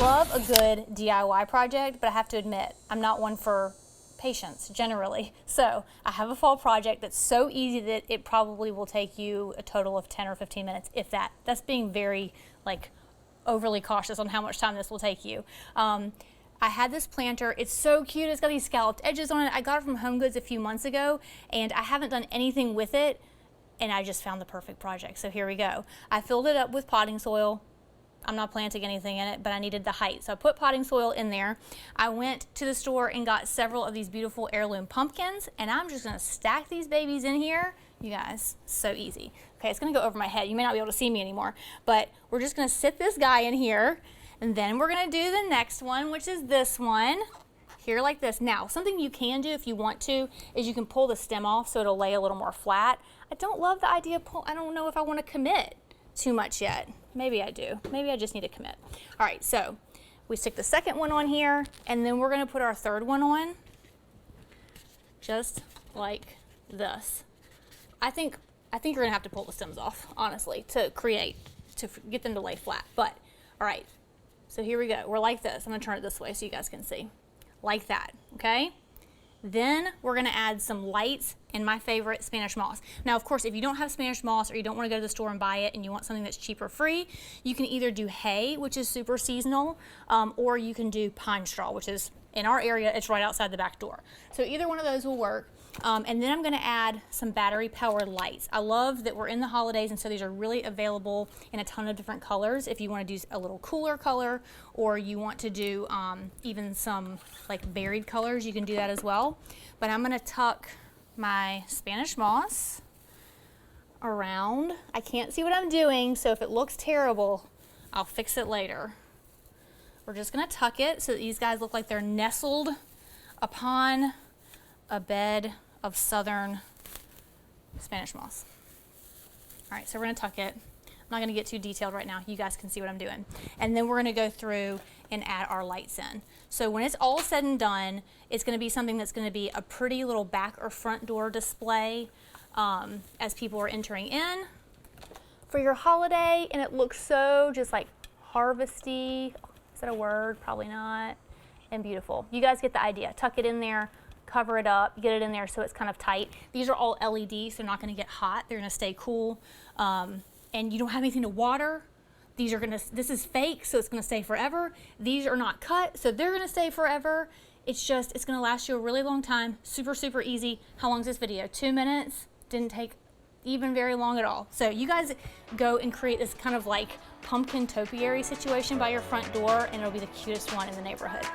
love a good DIY project, but I have to admit, I'm not one for patience generally. So I have a fall project that's so easy that it probably will take you a total of 10 or 15 minutes, if that. That's being very like overly cautious on how much time this will take you. I had this planter. It's so cute. It's got these scalloped edges on it. I got it from Home Goods a few months ago, and I haven't done anything with it, and I just found the perfect project. So here we go. I filled it up with potting soil. I'm not planting anything in it, but I needed the height. So I put potting soil in there. I went to the store and got several of these beautiful heirloom pumpkins, and I'm just gonna stack these babies in here. You guys, so easy. Okay, it's gonna go over my head. You may not be able to see me anymore, but we're just gonna sit this guy in here, and then we're gonna do the next one, which is this one, here like this. Now, something you can do if you want to, is you can pull the stem off so it'll lay a little more flat. I don't love the idea of I don't know if I wanna commit too much yet. Maybe I do. Maybe I just need to commit. All right, so we stick the second one on here, and then we're gonna put our third one on, just like this. I think you're gonna have to pull the stems off, honestly, to get them to lay flat. But, all right, so here we go. We're like this. I'm gonna turn it this way so you guys can see. Like that, okay? Then we're gonna add some lights and my favorite, Spanish moss. Now, of course, if you don't have Spanish moss or you don't wanna go to the store and buy it and you want something that's cheap or free, you can either do hay, which is super seasonal, or you can do pine straw, which is, in our area, it's right outside the back door. So either one of those will work. And then I'm gonna add some battery powered lights. I love that we're in the holidays, and so these are really available in a ton of different colors. If you wanna do a little cooler color, or you want to do even some like varied colors, you can do that as well. But I'm gonna tuck my Spanish moss around. I can't see what I'm doing, so if it looks terrible, I'll fix it later. We're just gonna tuck it so that these guys look like they're nestled upon a bed of southern Spanish moss. All right, so we're gonna tuck it. I'm not gonna get too detailed right now. You guys can see what I'm doing. And then we're gonna go through and add our lights in. So when it's all said and done, it's gonna be something that's gonna be a pretty little back or front door display as people are entering in for your holiday, and it looks so just like harvesty. Is that a word? Probably not. And beautiful. You guys get the idea. Tuck it in there, cover it up, get it in there so it's kind of tight. These are all LEDs, so they're not gonna get hot. They're gonna stay cool. And you don't have anything to water. This is fake, so it's gonna stay forever. These are not cut, so they're gonna stay forever. It's gonna last you a really long time. Super, super easy. How long is this video? 2 minutes? Didn't take even very long at all. So you guys go and create this kind of like pumpkin topiary situation by your front door, and it'll be the cutest one in the neighborhood.